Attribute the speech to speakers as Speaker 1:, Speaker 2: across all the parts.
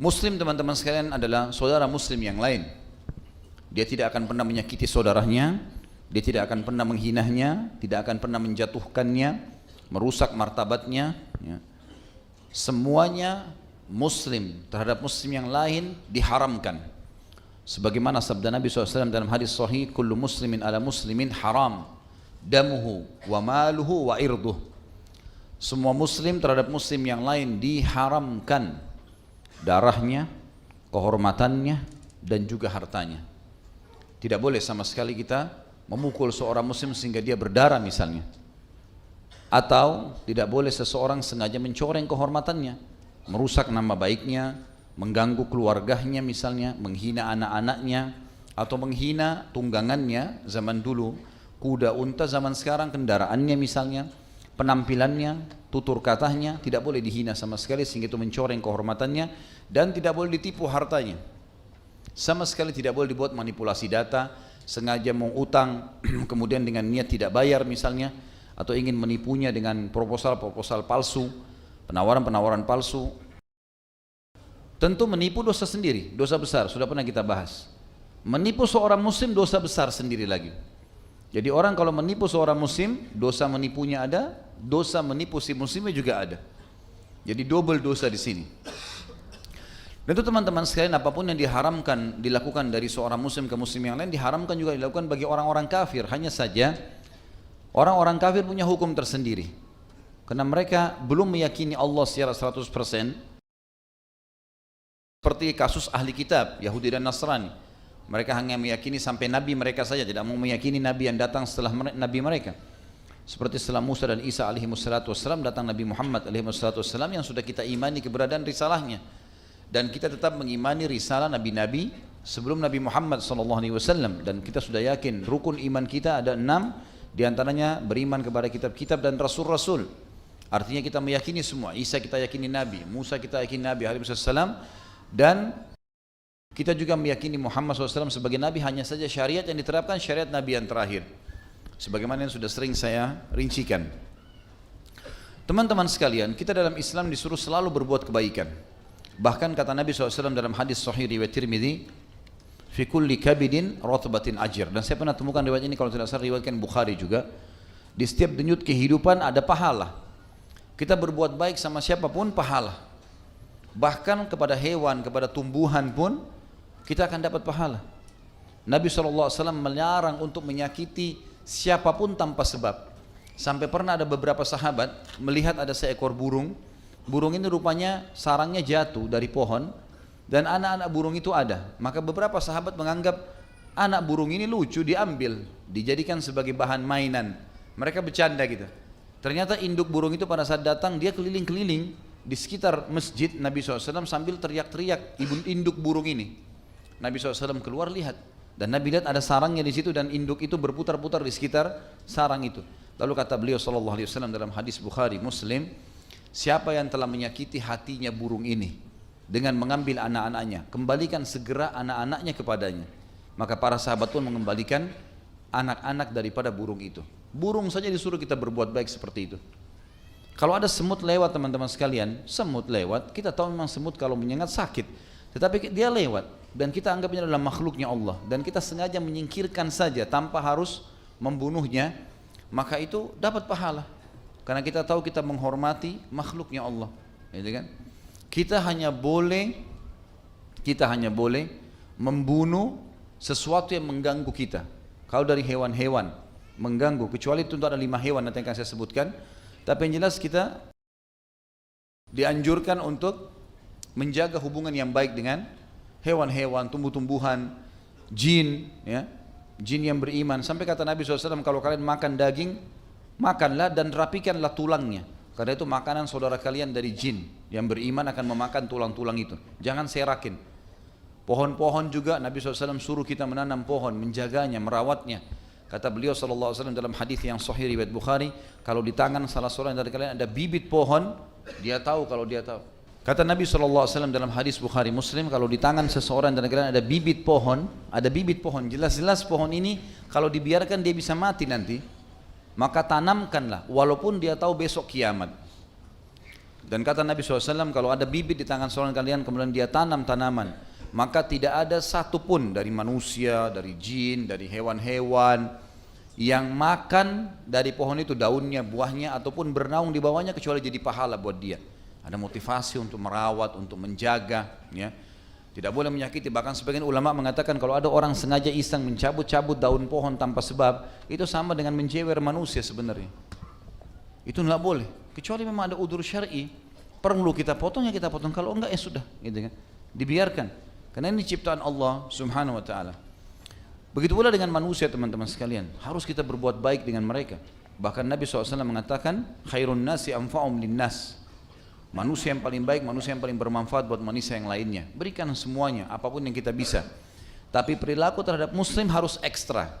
Speaker 1: Muslim teman-teman sekalian adalah saudara muslim yang lain. Dia tidak akan pernah menyakiti saudaranya, dia tidak akan pernah menghinanya, tidak akan pernah menjatuhkannya, merusak martabatnya. Ya. Semuanya muslim terhadap muslim yang lain diharamkan. Sebagaimana sabda Nabi SAW dalam hadis sahih, kullu muslimin ala muslimin haram, damuhu wa maluhu wa irduh. Semua muslim terhadap muslim yang lain diharamkan darahnya, kehormatannya, dan juga hartanya. Tidak boleh sama sekali kita memukul seorang muslim sehingga dia berdarah misalnya. Atau tidak boleh seseorang sengaja mencoreng kehormatannya, merusak nama baiknya, mengganggu keluarganya misalnya, menghina anak-anaknya, atau menghina tunggangannya zaman dulu, kuda unta, zaman sekarang kendaraannya misalnya, penampilannya, tutur katanya, tidak boleh dihina sama sekali sehingga itu mencoreng kehormatannya, dan tidak boleh ditipu hartanya. Sama sekali tidak boleh dibuat manipulasi data, sengaja mau utang kemudian dengan niat tidak bayar misalnya, atau ingin menipunya dengan proposal-proposal palsu, penawaran-penawaran palsu. Tentu menipu dosa sendiri, dosa besar, sudah pernah kita bahas. Menipu seorang muslim dosa besar sendiri lagi. Jadi orang kalau menipu seorang muslim, dosa menipunya ada, dosa menipu si muslimnya juga ada. Jadi double dosa di sini. Dan itu teman-teman sekalian, apapun yang diharamkan dilakukan dari seorang muslim ke muslim yang lain, diharamkan juga dilakukan bagi orang-orang kafir. Hanya saja orang-orang kafir punya hukum tersendiri, karena mereka belum meyakini Allah secara 100%, seperti kasus ahli kitab Yahudi dan Nasrani. Mereka hanya meyakini sampai nabi mereka saja, tidak mau meyakini nabi yang datang setelah nabi mereka. Seperti setelah Musa dan Isa alaihissalam datang Nabi Muhammad alaihissalam yang sudah kita imani keberadaan risalahnya. Dan kita tetap mengimani risalah nabi-nabi sebelum Nabi Muhammad SAW. Dan kita sudah yakin rukun iman kita ada 6, diantaranya beriman kepada kitab-kitab dan rasul-rasul. Artinya kita meyakini semua. Isa kita yakini nabi, Musa kita yakini nabi alaihissalam, dan kita juga meyakini Muhammad SAW sebagai nabi. Hanya saja syariat yang diterapkan syariat nabi yang terakhir, sebagaimana yang sudah sering saya rincikan. Teman-teman sekalian, kita dalam Islam disuruh selalu berbuat kebaikan. Bahkan kata Nabi SAW dalam hadis sahih riwayat Tirmidzi, fi kulli kabidin rotbatin ajir. Dan saya pernah temukan riwayat ini, kalau tidak salah riwayatkan Bukhari juga. Di setiap denyut kehidupan ada pahala. Kita berbuat baik sama siapapun pahala. Bahkan kepada hewan, kepada tumbuhan pun kita akan dapat pahala. Nabi SAW melarang untuk menyakiti siapapun tanpa sebab. Sampai pernah ada beberapa sahabat melihat ada seekor burung. Burung ini rupanya sarangnya jatuh dari pohon dan anak-anak burung itu ada. Maka beberapa sahabat menganggap anak burung ini lucu, diambil, dijadikan sebagai bahan mainan. Mereka bercanda gitu. Ternyata induk burung itu pada saat datang dia keliling-keliling di sekitar masjid Nabi SAW sambil teriak-teriak induk burung ini. Nabi SAW keluar lihat, dan Nabi lihat ada sarangnya di situ dan induk itu berputar-putar di sekitar sarang itu. Lalu kata beliau SAW dalam hadis Bukhari Muslim, siapa yang telah menyakiti hatinya burung ini dengan mengambil anak-anaknya, kembalikan segera anak-anaknya kepadanya. Maka para sahabat pun mengembalikan anak-anak daripada burung itu. Burung saja disuruh kita berbuat baik seperti itu. Kalau ada semut lewat teman-teman sekalian, semut lewat, kita tahu memang semut kalau menyengat sakit, tetapi dia lewat dan kita anggapnya adalah makhluknya Allah, dan kita sengaja menyingkirkan saja tanpa harus membunuhnya, maka itu dapat pahala. Karena kita tahu kita menghormati makhluknya Allah, gitu kan? Kita hanya boleh membunuh sesuatu yang mengganggu kita. Kalau dari hewan-hewan mengganggu, kecuali itu ada 5 hewan nanti yang akan saya sebutkan. Tapi yang jelas kita dianjurkan untuk menjaga hubungan yang baik dengan hewan-hewan, tumbuh-tumbuhan, jin, ya, jin yang beriman. Sampai kata Nabi SAW, kalau kalian makan daging, makanlah dan rapikanlah tulangnya, karena itu makanan saudara kalian dari jin yang beriman akan memakan tulang-tulang itu. Jangan serakin. Pohon-pohon juga Nabi SAW suruh kita menanam pohon, menjaganya, merawatnya. Kata beliau SAW dalam hadis yang sahih riwayat Bukhari, kalau di tangan salah seorang dari kalian ada bibit pohon, dia tahu kalau dia tahu. Kata Nabi SAW dalam hadis Bukhari Muslim, kalau di tangan seseorang dari kalian ada bibit pohon, jelas-jelas pohon ini kalau dibiarkan dia bisa mati nanti, maka tanamkanlah walaupun dia tahu besok kiamat. Dan kata Nabi SAW, kalau ada bibit di tangan seorang kalian kemudian dia tanam tanaman, maka tidak ada satupun dari manusia, dari jin, dari hewan-hewan yang makan dari pohon itu daunnya, buahnya, ataupun bernaung di bawahnya kecuali jadi pahala buat dia. Ada motivasi untuk merawat, untuk menjaga, ya. Tidak boleh menyakiti. Bahkan sebagian ulama mengatakan kalau ada orang sengaja iseng mencabut-cabut daun pohon tanpa sebab, itu sama dengan menjewer manusia sebenarnya. Itu tidak boleh. Kecuali memang ada udzur syar'i, perlu kita potong ya kita potong. Kalau enggak ya sudah, gitu kan. Dibiarkan. Karena ini ciptaan Allah Subhanahu wa taala. Begitu pula dengan manusia teman-teman sekalian, harus kita berbuat baik dengan mereka. Bahkan Nabi SAW mengatakan, khairun nasi anfa'um linnas. Manusia yang paling baik, manusia yang paling bermanfaat buat manusia yang lainnya. Berikan semuanya, apapun yang kita bisa. Tapi perilaku terhadap muslim harus ekstra.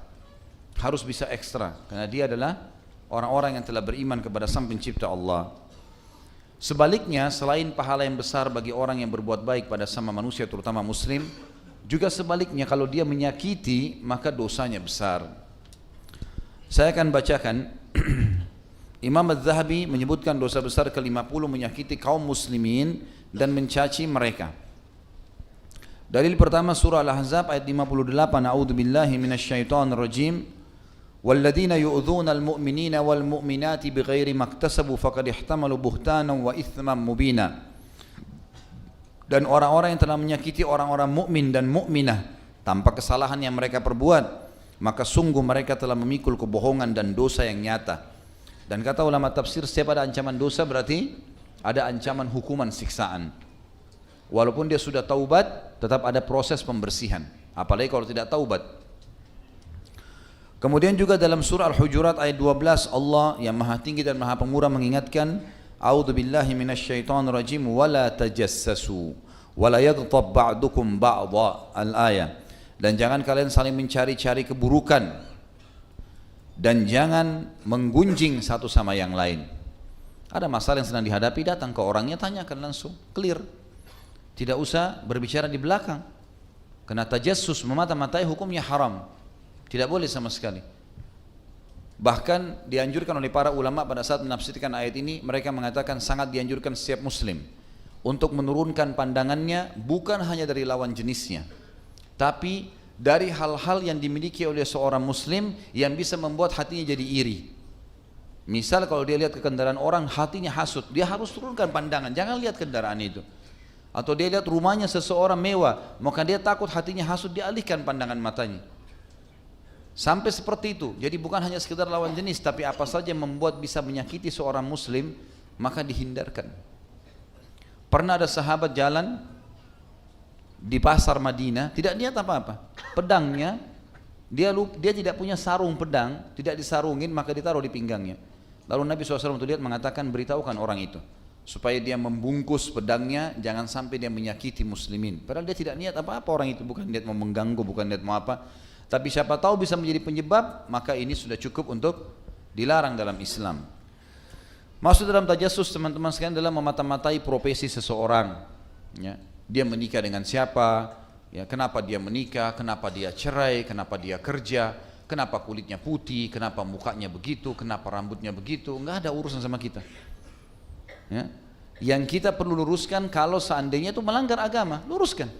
Speaker 1: Harus bisa ekstra. Karena dia adalah orang-orang yang telah beriman kepada Sang Pencipta Allah. Sebaliknya, selain pahala yang besar bagi orang yang berbuat baik pada sama manusia, terutama muslim, juga sebaliknya kalau dia menyakiti, maka dosanya besar. Saya akan bacakan. Imam Az-Zahabi menyebutkan dosa besar ke-50 menyakiti kaum muslimin dan mencaci mereka. Dalil pertama surah Al-Ahzab ayat 58, A'udzubillahi minasyaitonir rajim. Walladzina yu'dzunal mu'minina wal mu'minati bighairi maktasabu faqad ihtamalu buhtanan wa itsman mubina. Dan orang-orang yang telah menyakiti orang-orang mukmin dan mukminah tanpa kesalahan yang mereka perbuat, maka sungguh mereka telah memikul kebohongan dan dosa yang nyata. Dan kata ulama tafsir, setiap ada ancaman dosa berarti ada ancaman hukuman siksaan. Walaupun dia sudah taubat, tetap ada proses pembersihan. Apalagi kalau tidak taubat. Kemudian juga dalam surah Al-Hujurat ayat 12, Allah yang maha tinggi dan maha pemurah mengingatkan, A'udzubillahi minasyaitonir rajim wala tajassasu wala yaghtab ba'dukum ba'dha al-ayah. Dan jangan kalian saling mencari-cari keburukan dan jangan menggunjing satu sama yang lain. Ada masalah yang sedang dihadapi, datang ke orangnya, tanyakan langsung, clear. Tidak usah berbicara di belakang. Karena tajassus, memata-matai, hukumnya haram. Tidak boleh sama sekali. Bahkan dianjurkan oleh para ulama pada saat menafsirkan ayat ini, mereka mengatakan sangat dianjurkan setiap muslim untuk menurunkan pandangannya bukan hanya dari lawan jenisnya, tapi dari hal-hal yang dimiliki oleh seorang muslim yang bisa membuat hatinya jadi iri. Misal kalau dia lihat ke kendaraan orang, hatinya hasut, dia harus turunkan pandangan, jangan lihat kendaraan itu. Atau dia lihat rumahnya seseorang mewah, maka dia takut hatinya hasut, dialihkan pandangan matanya. Sampai seperti itu. Jadi bukan hanya sekedar lawan jenis, tapi apa saja yang membuat bisa menyakiti seorang muslim, maka dihindarkan. Pernah ada sahabat jalan di pasar Madinah, tidak lihat apa-apa. Pedangnya, dia tidak punya sarung pedang, tidak disarungin, maka ditaruh di pinggangnya. Lalu Nabi SAW untuk lihat mengatakan, beritahukan orang itu supaya dia membungkus pedangnya, jangan sampai dia menyakiti muslimin. Padahal dia tidak niat apa-apa orang itu, bukan niat mau mengganggu, bukan niat mau apa. Tapi siapa tahu bisa menjadi penyebab, maka ini sudah cukup untuk dilarang dalam Islam. Maksud dalam tajassus teman-teman sekalian adalah memata-matai profesi seseorang, ya. Dia menikah dengan siapa, ya, kenapa dia menikah, kenapa dia cerai, kenapa dia kerja, kenapa kulitnya putih, kenapa mukanya begitu, kenapa rambutnya begitu. Enggak ada urusan sama kita, ya. Yang kita perlu luruskan kalau seandainya itu melanggar agama, luruskan.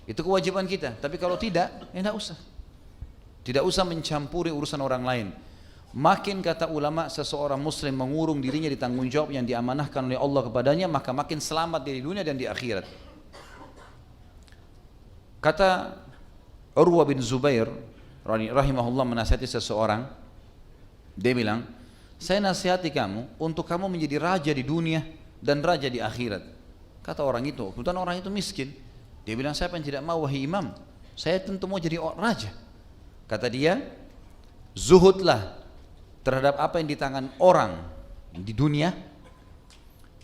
Speaker 1: Itu kewajiban kita. Tapi kalau tidak, ya tidak usah. Tidak usah mencampuri urusan orang lain. Makin kata ulama seseorang muslim mengurung dirinya di tanggung jawab yang diamanahkan oleh Allah kepadanya, maka makin selamat di dunia dan di akhirat. Kata Urwa bin Zubair rahimahullah menasihati seseorang, dia bilang, saya nasihati kamu untuk kamu menjadi raja di dunia dan raja di akhirat. Kata orang itu, kebetulan orang itu miskin. Dia bilang, siapa yang tidak mau wahai imam? Saya tentu mau jadi raja. Kata dia, zuhudlah terhadap apa yang di tangan orang di dunia,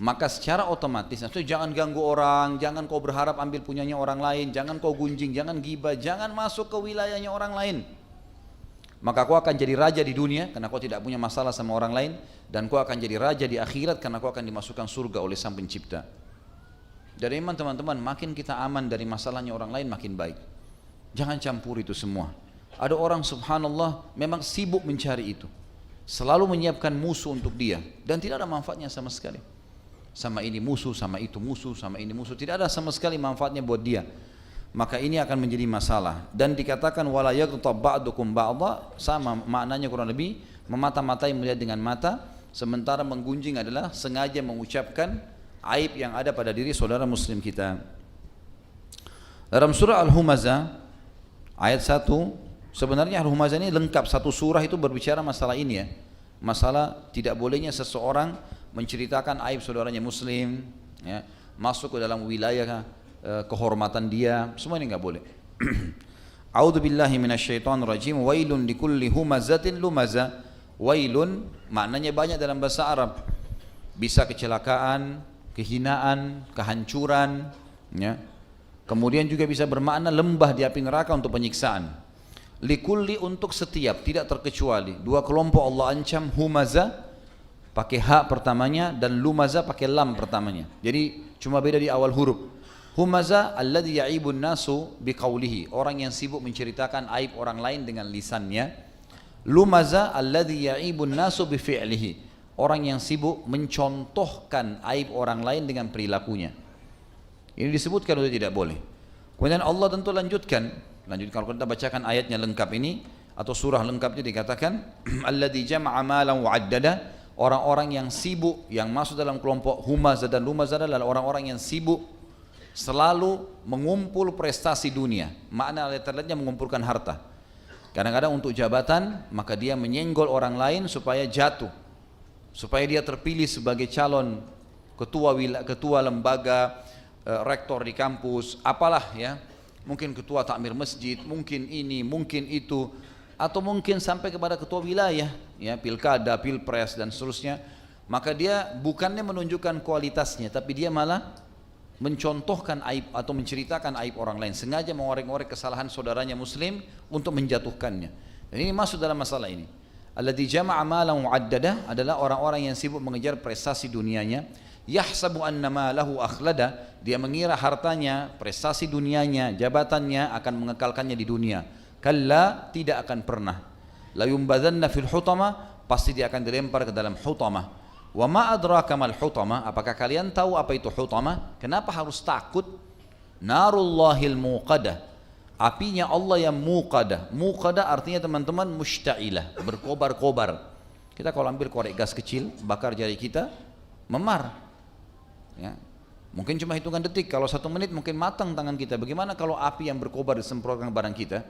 Speaker 1: maka secara otomatis, maksudnya jangan ganggu orang, jangan kau berharap ambil punyanya orang lain, jangan kau gunjing, jangan ghibah, jangan masuk ke wilayahnya orang lain. Maka kau akan jadi raja di dunia karena kau tidak punya masalah sama orang lain, dan kau akan jadi raja di akhirat karena kau akan dimasukkan surga oleh Sang Pencipta. Jadi iman teman-teman, makin kita aman dari masalahnya orang lain makin baik. Jangan campur itu semua. Ada orang subhanallah memang sibuk mencari itu, selalu menyiapkan musuh untuk dia dan tidak ada manfaatnya sama sekali. sama ini musuh, sama itu musuh, sama ini musuh, tidak ada sama sekali manfaatnya buat dia. Maka ini akan menjadi masalah. Dan dikatakan wala yaghtab ba'dukum ba'dha, sama maknanya kurang lebih memata-matai melihat dengan mata, sementara menggunjing adalah sengaja mengucapkan aib yang ada pada diri saudara muslim kita. Dalam surah Al-Humazah ayat 1, sebenarnya Al-Humazah ini lengkap, satu surah itu berbicara masalah ini ya. Masalah tidak bolehnya seseorang menceritakan aib saudaranya muslim ya, masuk ke dalam wilayah kehormatan dia, semua ini enggak boleh. A'udzu billahi minasyaitonir rajim. Wailun likulli humazatin lumaza. Wailun maknanya banyak dalam bahasa Arab. Bisa kecelakaan, kehinaan, kehancuran ya. Kemudian juga bisa bermakna lembah di api neraka untuk penyiksaan. Likulli untuk setiap, tidak terkecuali. Dua kelompok Allah ancam, humaza pakai ha pertamanya dan lumaza pakai lam pertamanya. Jadi cuma beda di awal huruf. Humaza alladhi ya'ibun nasu biqaulihi, orang yang sibuk menceritakan aib orang lain dengan lisannya. Lumaza alladhi ya'ibun nasu bifi'lihi, orang yang sibuk mencontohkan aib orang lain dengan perilakunya. Ini disebutkan sudah tidak boleh. Kemudian Allah tentu lanjutkan kalau kita bacakan ayatnya lengkap ini atau surah lengkapnya dikatakan alladhi jama'a malan wa'addada, orang-orang yang sibuk, yang masuk dalam kelompok humaza dan lumaza adalah orang-orang yang sibuk selalu mengumpul prestasi dunia. Makna terlihatnya mengumpulkan harta. Kadang-kadang untuk jabatan, maka dia menyenggol orang lain supaya jatuh, supaya dia terpilih sebagai calon ketua lembaga, rektor di kampus, apalah ya, mungkin ketua takmir masjid, mungkin ini, mungkin itu, atau mungkin sampai kepada ketua wilayah, ya, pilkada, pilpres dan seterusnya. Maka dia bukannya menunjukkan kualitasnya, tapi dia malah mencontohkan aib atau menceritakan aib orang lain, sengaja mengorek-ngorek kesalahan saudaranya muslim untuk menjatuhkannya. Dan ini masuk dalam masalah ini. Alladzi jama'a malan mu'addada adalah orang-orang yang sibuk mengejar prestasi dunianya. Yahsabu anna malahu akhlada, dia mengira hartanya, prestasi dunianya, jabatannya akan mengekalkannya di dunia. Kalla, tidak akan pernah. La yumbadzanna fil hutama, pasti dia akan dilempar ke dalam hutamah. Wa ma adraka mal hutama, apakah kalian tahu apa itu hutama? Kenapa harus takut? Narullahil muqadah, apinya Allah yang muqadah. Muqadah artinya teman-teman mushta'ilah, berkobar-kobar. Kita kalau ambil korek gas kecil, bakar jari kita, memar ya. Mungkin cuma hitungan detik, kalau 1 menit mungkin matang tangan kita. Bagaimana kalau api yang berkobar disemprotkan ke badan kita?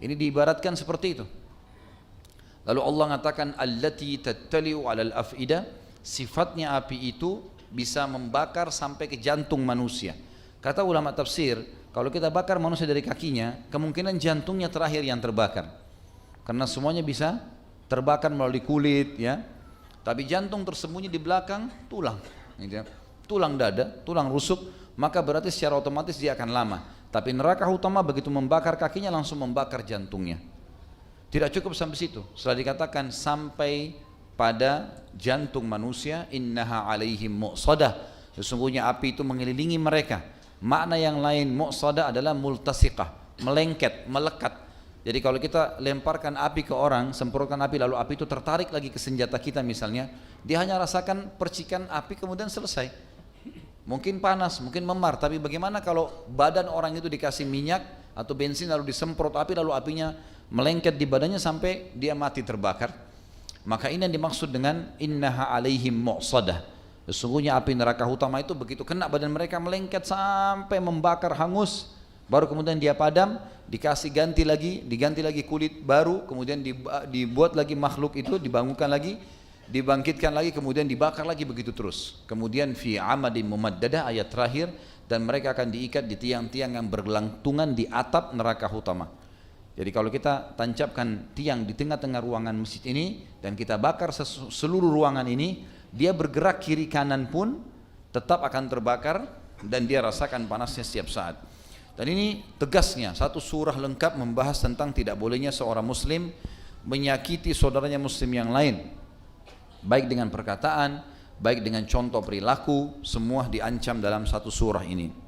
Speaker 1: Ini diibaratkan seperti itu. Lalu Allah mengatakan allati tattali'u 'alal af'idah, sifatnya api itu bisa membakar sampai ke jantung manusia. Kata ulama tafsir, kalau kita bakar manusia dari kakinya, kemungkinan jantungnya terakhir yang terbakar, karena semuanya bisa terbakar melalui kulit ya. Tapi jantung tersembunyi di belakang tulang gitu ya. Tulang dada, tulang rusuk, maka berarti secara otomatis dia akan lama. Tapi neraka utama begitu membakar kakinya langsung membakar jantungnya. Tidak cukup sampai situ, setelah dikatakan sampai pada jantung manusia, innaha alaihim mu'sadah, sesungguhnya api itu mengelilingi mereka. Makna yang lain mu'sadah adalah multasiqah, melengket, melekat. Jadi kalau kita lemparkan api ke orang, semprotkan api, lalu api itu tertarik lagi ke senjata kita misalnya, dia hanya rasakan percikan api kemudian selesai. Mungkin panas, mungkin memar, tapi bagaimana kalau badan orang itu dikasih minyak atau bensin lalu disemprot api, lalu apinya melengket di badannya sampai dia mati terbakar. Maka ini yang dimaksud dengan innaha alaihim mu'sadah. Sesungguhnya api neraka utama itu begitu kena badan mereka melengket sampai membakar hangus, baru kemudian dia padam, dikasih diganti lagi kulit baru, kemudian dibuat lagi makhluk itu, dibangunkan lagi, dibangkitkan lagi, kemudian dibakar lagi, begitu terus. Kemudian fi amadin mumaddadah, ayat terakhir, dan mereka akan diikat di tiang-tiang yang bergelantungan di atap neraka utama. Jadi kalau kita tancapkan tiang di tengah-tengah ruangan masjid ini dan kita bakar seluruh ruangan ini, dia bergerak kiri kanan pun tetap akan terbakar dan dia rasakan panasnya setiap saat. Dan ini tegasnya satu surah lengkap membahas tentang tidak bolehnya seorang muslim menyakiti saudaranya muslim yang lain, baik dengan perkataan, baik dengan contoh perilaku, semua diancam dalam satu surah ini.